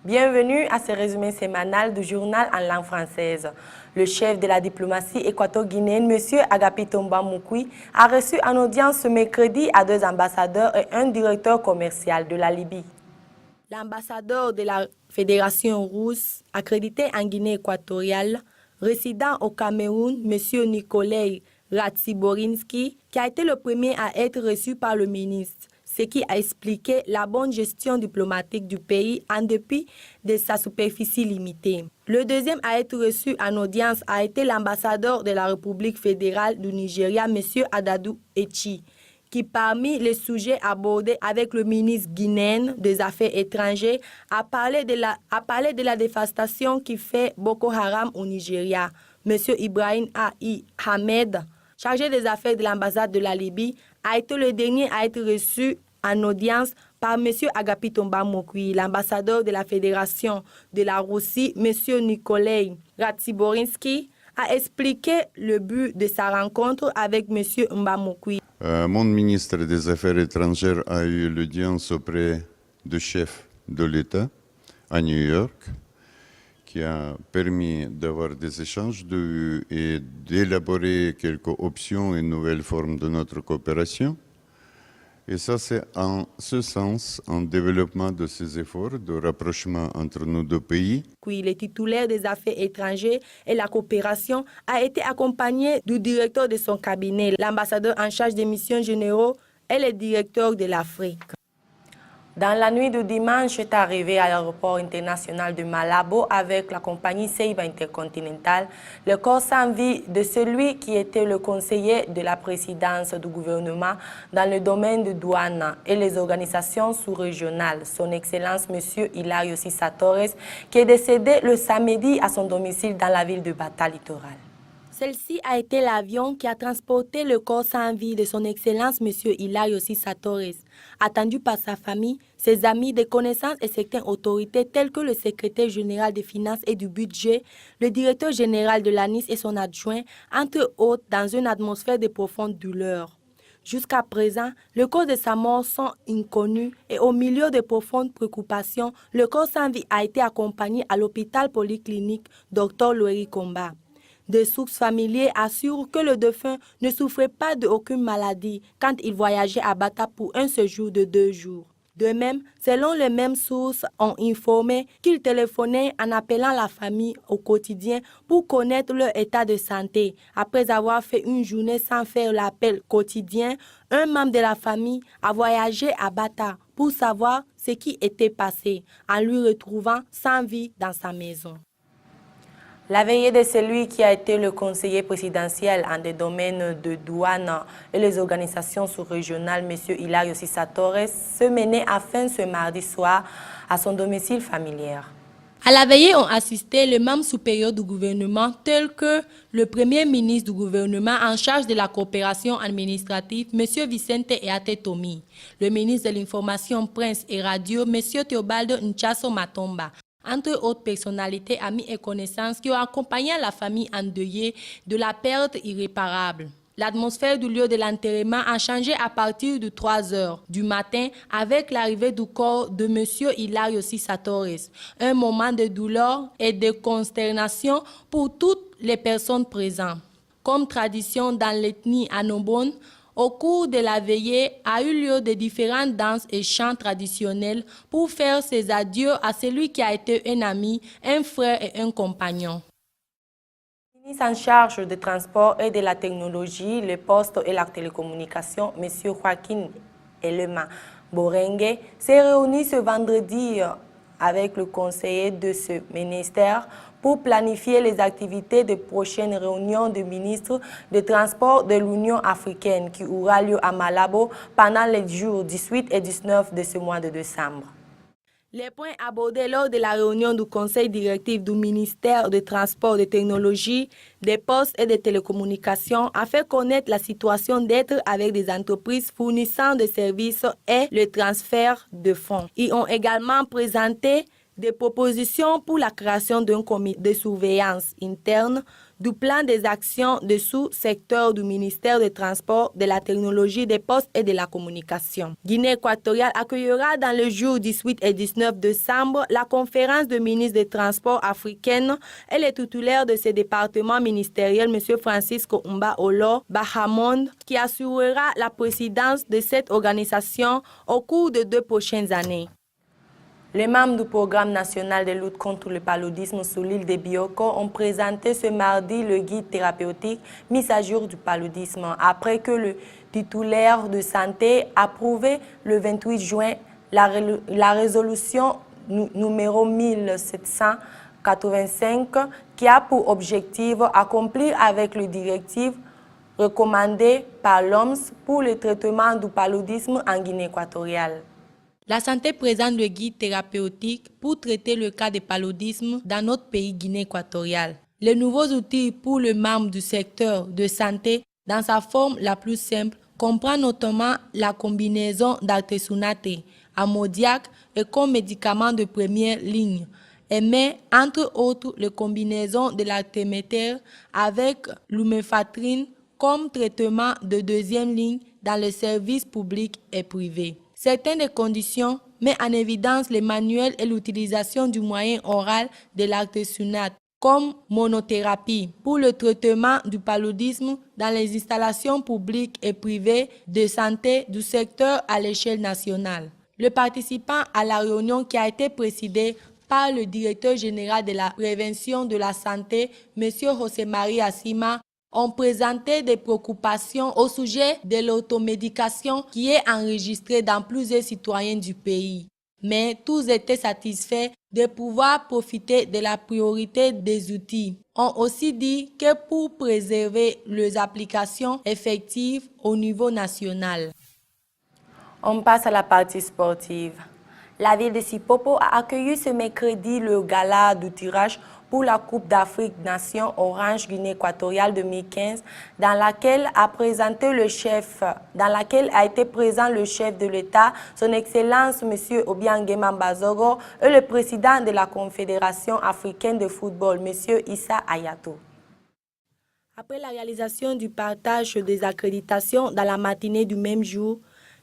Bienvenue à ce résumé sémanal du journal en langue française. Le chef de la diplomatie équato-guinéenne, M. Agapito Mbamoukoui, a reçu en audience ce mercredi à 2 ambassadeurs et un directeur commercial de la Libye. L'ambassadeur de la Fédération russe, accrédité en Guinée équatoriale, résident au Cameroun, M. Nikolai Ratsiborinski, qui a été le premier à être reçu par le ministre, ce qui a expliqué la bonne gestion diplomatique du pays en dépit de sa superficie limitée. Le deuxième à être reçu en audience a été l'ambassadeur de la République fédérale du Nigeria, M. Adadou Echi, qui parmi les sujets abordés avec le ministre guinéen des Affaires étrangères a parlé de la dévastation qui fait Boko Haram au Nigeria. M. Ibrahim A.I. Ahmed, chargé des affaires de l'ambassade de la Libye, a été le dernier à être reçu en audience par M. Agapito Mbamoukoui, l'ambassadeur de la Fédération de la Russie, M. Nikolai Ratsiborinski, a expliqué le but de sa rencontre avec M. Mbamoukoui. Mon ministre des Affaires étrangères a eu l'audience auprès du chef de l'État à New York, qui a permis d'avoir des échanges et d'élaborer quelques options et nouvelles formes de notre coopération. Et ça, c'est en ce sens, en développement de ces efforts de rapprochement entre nos deux pays. Le titulaire des Affaires étrangères et la coopération a été accompagné du directeur de son cabinet, l'ambassadeur en charge des missions généraux et le directeur de l'Afrique. Dans la nuit de dimanche, est arrivé à l'aéroport international de Malabo avec la compagnie Ceiba Intercontinental le corps sans vie de celui qui était le conseiller de la présidence du gouvernement dans le domaine de douane et les organisations sous-régionales, son Excellence M. Hilario Sissa Torres, qui est décédé le samedi à son domicile dans la ville de Bata Littoral. Celle-ci a été l'avion qui a transporté le corps sans vie de son Excellence M. Hilario Sissa Torres, attendu par sa famille, ses amis, des connaissances et certaines autorités telles que le secrétaire général des finances et du budget, le directeur général de l'ANIS et son adjoint, entre autres dans une atmosphère de profonde douleur. Jusqu'à présent, les causes de sa mort sont inconnues et au milieu de profondes préoccupations, le corps sans vie a été accompagné à l'hôpital polyclinique Dr Loueri Komba. Des sources familières assurent que le défunt ne souffrait pas d'aucune maladie quand il voyageait à Bata pour un séjour de 2 jours. De même, selon les mêmes sources, ont informé qu'il téléphonait en appelant la famille au quotidien pour connaître leur état de santé. Après avoir fait une journée sans faire l'appel quotidien, un membre de la famille a voyagé à Bata pour savoir ce qui était passé, en lui retrouvant sans vie dans sa maison. La veillée de celui qui a été le conseiller présidentiel en des domaines de douane et les organisations sous-régionales, M. Hilario Sissa Torres, se menait à fin ce mardi soir à son domicile familial. À la veillée ont assisté les membres supérieurs du gouvernement tels que le premier ministre du gouvernement en charge de la coopération administrative, M. Vicente Eate Tomi, le ministre de l'Information, Presse et Radio, M. Théobaldo Nchasso Matomba, entre autres personnalités, amis et connaissances qui ont accompagné la famille endeuillée de la perte irréparable. L'atmosphère du lieu de l'enterrement a changé à partir de 3 heures du matin avec l'arrivée du corps de M. Hilario Sissa Torres. Un moment de douleur et de consternation pour toutes les personnes présentes. Comme tradition dans l'ethnie Anobone, au cours de la veillée a eu lieu de différentes danses et chants traditionnels pour faire ses adieux à celui qui a été un ami, un frère et un compagnon. Le ministre en charge des transports et de la technologie, les postes et la télécommunication, M. Joaquin Elema Borengue, s'est réuni ce vendredi avec le conseiller de ce ministère pour planifier les activités de prochaines réunions de ministres des Transports de l'Union africaine qui aura lieu à Malabo pendant les jours 18 et 19 de ce mois de décembre. Les points abordés lors de la réunion du conseil directif du ministère des Transports, de Technologie, des Postes et des Télécommunications a fait connaître la situation d'être avec des entreprises fournissant des services et le transfert de fonds. Ils ont également présenté des propositions pour la création d'un comité de surveillance interne du plan des actions de sous-secteur du ministère des Transports, de la Technologie, des Postes et de la Communication. Guinée équatoriale accueillera dans le jour 18 et 19 décembre la conférence de ministres des Transports africaine et le titulaire de ce département ministériel, M. Francisco Umba Olo Bahamonde, qui assurera la présidence de cette organisation au cours des 2 prochaines années. Les membres du programme national de lutte contre le paludisme sur l'île de Bioko ont présenté ce mardi le guide thérapeutique mis à jour du paludisme après que le titulaire de santé a approuvé le 28 juin la résolution numéro 1785 qui a pour objectif accomplir avec les directives recommandées par l'OMS pour le traitement du paludisme en Guinée équatoriale. La santé présente le guide thérapeutique pour traiter le cas de paludisme dans notre pays Guinée équatoriale. Les nouveaux outils pour le membre du secteur de santé dans sa forme la plus simple comprend notamment la combinaison d'artesunate, ammoniac et comme médicament de première ligne, et met entre autres les combinaisons de l'artéméter avec l'umefatrine comme traitement de deuxième ligne dans les services publics et privés. Certaines des conditions mettent en évidence les manuels et l'utilisation du moyen oral de l'artesunate comme monothérapie pour le traitement du paludisme dans les installations publiques et privées de santé du secteur à l'échelle nationale. Le participant à la réunion qui a été présidée par le directeur général de la prévention de la santé, M. José Marie Assima, ont présenté des préoccupations au sujet de l'automédication qui est enregistrée dans plusieurs citoyens du pays. Mais tous étaient satisfaits de pouvoir profiter de la priorité des outils. On a aussi dit que pour préserver les applications effectives au niveau national. On passe à la partie sportive. La ville de Sipopo a accueilli ce mercredi le gala du tirage pour la Coupe d'Afrique Nations Orange Guinée équatoriale 2015, dans laquelle a été présent le chef de l'État, son Excellence M. Obiangema Bazogo, et le président de la Confédération africaine de football, M. Issa Ayato. Après la réalisation du partage des accréditations dans la matinée du même jour,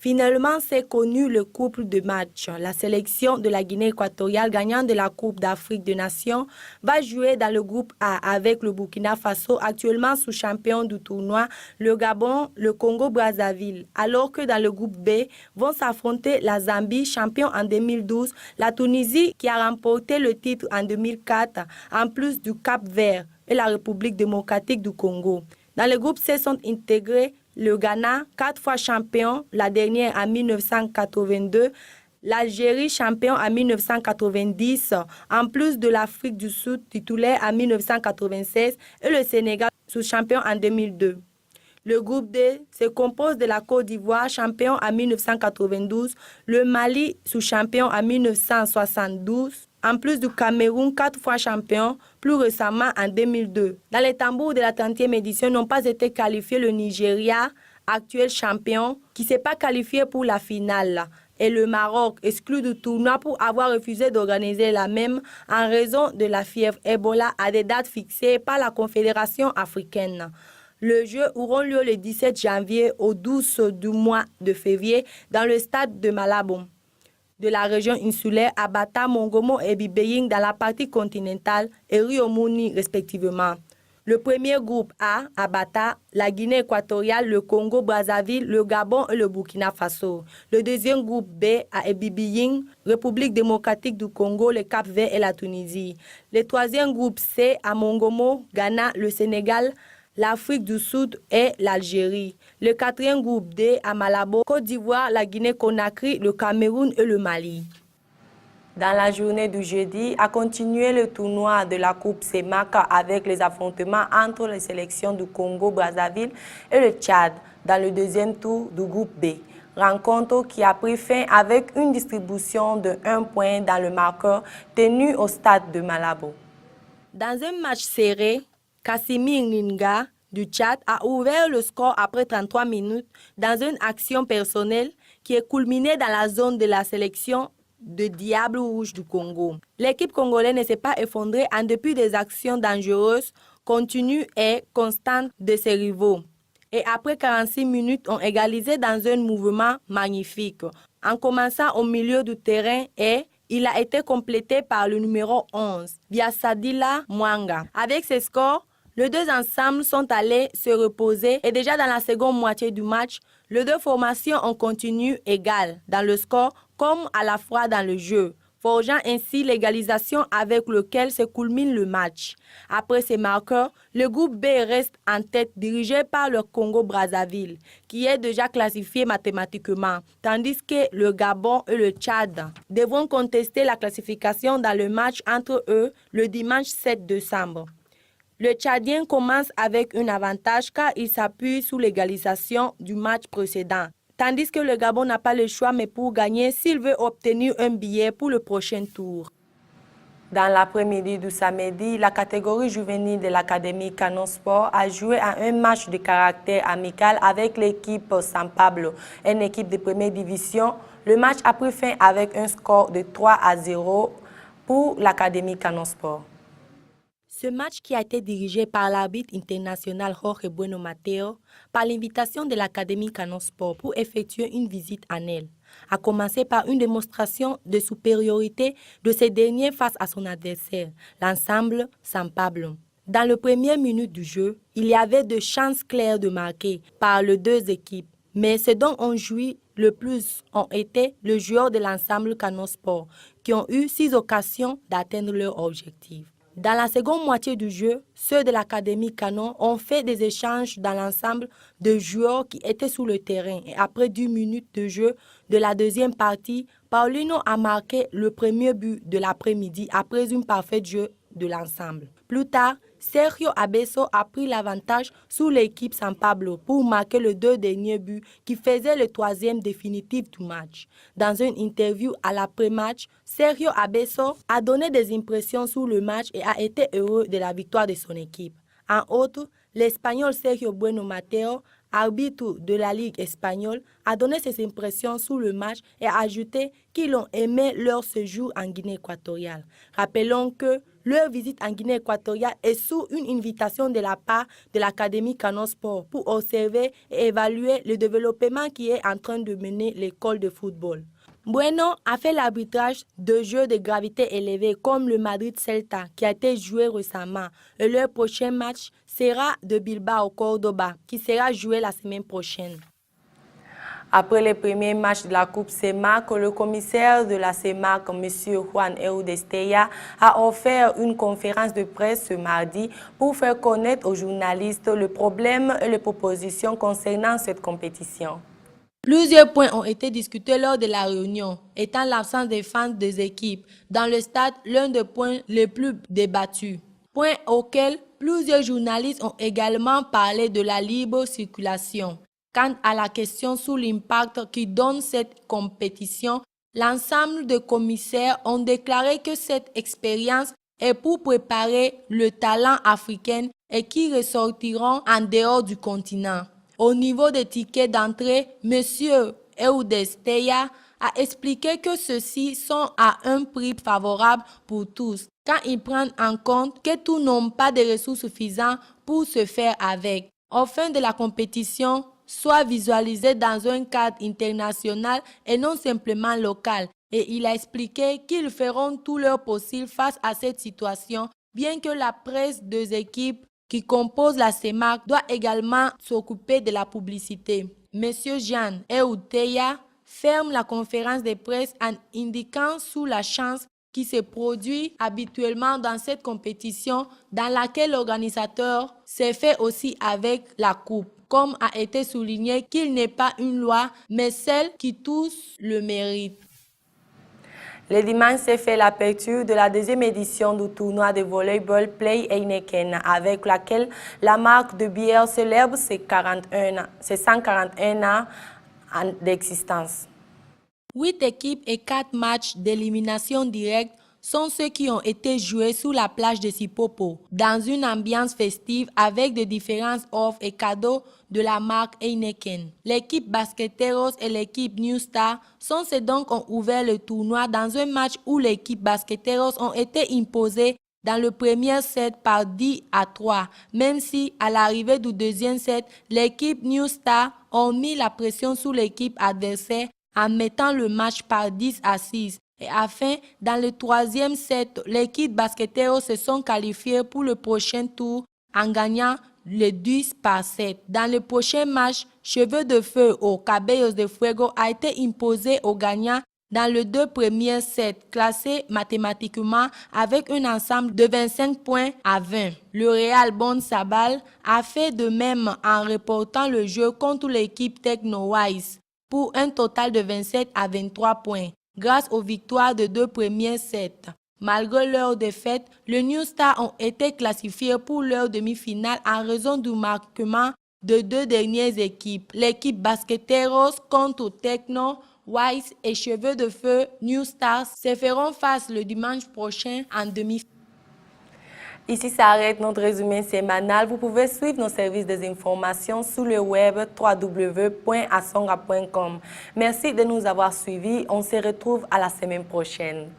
finalement, s'est connu le couple de match. La sélection de la Guinée équatoriale gagnant de la Coupe d'Afrique des Nations va jouer dans le groupe A avec le Burkina Faso, actuellement sous-champion du tournoi, le Gabon, le Congo-Brazzaville, alors que dans le groupe B vont s'affronter la Zambie, champion en 2012, la Tunisie qui a remporté le titre en 2004, en plus du Cap-Vert et la République démocratique du Congo. Dans le groupe C sont intégrés le Ghana, 4 fois champion, la dernière en 1982, l'Algérie champion en 1990, en plus de l'Afrique du Sud titulaire en 1996 et le Sénégal sous-champion en 2002. Le groupe D se compose de la Côte d'Ivoire, champion en 1992, le Mali sous-champion en 1972, en plus du Cameroun, 4 fois champion, plus récemment en 2002. Dans les tambours de la 30e édition n'ont pas été qualifiés le Nigeria, actuel champion, qui ne s'est pas qualifié pour la finale, et le Maroc, exclu du tournoi pour avoir refusé d'organiser la même en raison de la fièvre Ebola à des dates fixées par la Confédération africaine. Les Jeux auront lieu le 17 janvier au 12 du mois de février dans le stade de Malabo, de la région insulaire à Bata, Mongomo et Bibeying dans la partie continentale et Rio-Muni respectivement. Le premier groupe A à Bata, la Guinée équatoriale, le Congo-Brazzaville, le Gabon et le Burkina Faso. Le deuxième groupe B à Ebibiying, République démocratique du Congo, le Cap-Vert et la Tunisie. Le troisième groupe C à Mongomo, Ghana, le Sénégal, l'Afrique du Sud et l'Algérie. Le quatrième groupe D à Malabo, Côte d'Ivoire, la Guinée-Conakry, le Cameroun et le Mali. Dans la journée du jeudi, a continué le tournoi de la Coupe CEMAC avec les affrontements entre les sélections du Congo-Brazzaville et le Tchad dans le deuxième tour du groupe B. Rencontre qui a pris fin avec une distribution de 1 point dans le marqueur tenu au stade de Malabo. Dans un match serré, Kassimir Ninga du Tchad a ouvert le score après 33 minutes dans une action personnelle qui est culminée dans la zone de la sélection de Diable Rouge du Congo. L'équipe congolaise ne s'est pas effondrée en dépit des actions dangereuses continue et constante de ses rivaux. Et après 46 minutes, ont égalisé dans un mouvement magnifique. En commençant au milieu du terrain et il a été complété par le numéro 11, Biasadila Mwanga. Avec ce score, les deux ensembles sont allés se reposer et déjà dans la seconde moitié du match, les deux formations ont continué égales dans le score comme à la fois dans le jeu, forgeant ainsi l'égalisation avec laquelle se culmine le match. Après ces marqueurs, le groupe B reste en tête dirigé par le Congo-Brazzaville, qui est déjà classifié mathématiquement, tandis que le Gabon et le Tchad devront contester la classification dans le match entre eux le dimanche 7 décembre. Le Tchadien commence avec un avantage car il s'appuie sur l'égalisation du match précédent. Tandis que le Gabon n'a pas le choix mais pour gagner s'il veut obtenir un billet pour le prochain tour. Dans l'après-midi du samedi, la catégorie juvénile de l'Académie Canon Sport a joué à un match de caractère amical avec l'équipe San Pablo, une équipe de première division. Le match a pris fin avec un score de 3-0 pour l'Académie Canon Sport. Ce match qui a été dirigé par l'arbitre international Jorge Bueno Mateo, par l'invitation de l'Académie Canon Sport pour effectuer une visite annuelle, a commencé par une démonstration de supériorité de ces derniers face à son adversaire, l'ensemble San Pablo. Dans les premières minutes du jeu, il y avait de chances claires de marquer par les deux équipes, mais ce dont on jouit le plus ont été les joueurs de l'ensemble Canon Sport qui ont eu 6 occasions d'atteindre leur objectif. Dans la seconde moitié du jeu, ceux de l'Académie Canon ont fait des échanges dans l'ensemble de joueurs qui étaient sur le terrain. Et après 10 minutes de jeu de la deuxième partie, Paulino a marqué le premier but de l'après-midi après un parfait jeu de l'ensemble. Plus tard, Sergio Abeso a pris l'avantage sur l'équipe San Pablo pour marquer le 2 derniers buts qui faisaient le 3e définitif du match. Dans une interview à l'après-match, Sergio Abeso a donné des impressions sur le match et a été heureux de la victoire de son équipe. En outre, l'Espagnol Sergio Bueno Mateo, arbitre de la Ligue espagnole, a donné ses impressions sur le match et a ajouté qu'ils ont aimé leur séjour en Guinée équatoriale. Rappelons que leur visite en Guinée équatoriale est sous une invitation de la part de l'Académie Canon Sport pour observer et évaluer le développement qui est en train de mener l'école de football. Bueno a fait l'arbitrage de jeux de gravité élevée comme le Madrid Celta qui a été joué récemment et leur prochain match sera de Bilbao Cordoba qui sera joué la semaine prochaine. Après les premiers matchs de la Coupe CEMAC, le commissaire de la CEMAC, M. Juan Eudesteia, a offert une conférence de presse ce mardi pour faire connaître aux journalistes le problème et les propositions concernant cette compétition. Plusieurs points ont été discutés lors de la réunion, étant l'absence des fans des équipes dans le stade l'un des points les plus débattus. Point auquel plusieurs journalistes ont également parlé de la libre circulation. Quant à la question sur l'impact qui donne cette compétition, l'ensemble des commissaires ont déclaré que cette expérience est pour préparer le talent africain et qui ressortiront en dehors du continent. Au niveau des tickets d'entrée, M. Eudesteia a expliqué que ceux-ci sont à un prix favorable pour tous, quand ils prennent en compte que tous n'ont pas de ressources suffisantes pour se faire avec. Au fin de la compétition, soit visualisé dans un cadre international et non simplement local. Et il a expliqué qu'ils feront tout leur possible face à cette situation, bien que la presse des équipes qui composent la CEMAC doit également s'occuper de la publicité. Monsieur Jean Eudesteia ferme la conférence de presse en indiquant sous la chance qui se produit habituellement dans cette compétition dans laquelle l'organisateur s'est fait aussi avec la coupe. Comme a été souligné qu'il n'est pas une loi, mais celle qui tous le méritent. Le dimanche s'est fait l'aperture de la deuxième édition du tournoi de volleyball Play Heineken, avec laquelle la marque de bière célèbre ses 141 ans d'existence. 8 équipes et 4 matchs d'élimination directe sont ceux qui ont été joués sur la plage de Sipopo, dans une ambiance festive avec de différentes offres et cadeaux de la marque Heineken. L'équipe Basqueteros et l'équipe New Star sont ceux donc ont ouvert le tournoi dans un match où l'équipe Basqueteros ont été imposés dans le premier set par 10-3, même si à l'arrivée du deuxième set, l'équipe New Star a mis la pression sur l'équipe adversaire en mettant le match par 10-6. Et enfin, dans le troisième set, l'équipe Basqueteros se sont qualifiés pour le prochain tour en gagnant le 10-7. Dans le prochain match, Cheveux de Feu aux Cabellos de Fuego a été imposé aux gagnants dans les 2 premiers sets, classés mathématiquement avec un ensemble de 25 points à 20. Le Real Bon Sabal a fait de même en reportant le jeu contre l'équipe Techno-Wise pour un total de 27-23 points, grâce aux victoires de 2 premiers sets. Malgré leur défaite, les New Stars ont été classifiés pour leur demi-finale en raison du marquement de 2 dernières équipes. L'équipe Basqueteros contre Techno, Wise et Cheveux de Feu New Stars se feront face le dimanche prochain en demi-finale. Ici s'arrête notre résumé sémanal. Vous pouvez suivre nos services des informations sur le web www.asonga.com. Merci de nous avoir suivis. On se retrouve à la semaine prochaine.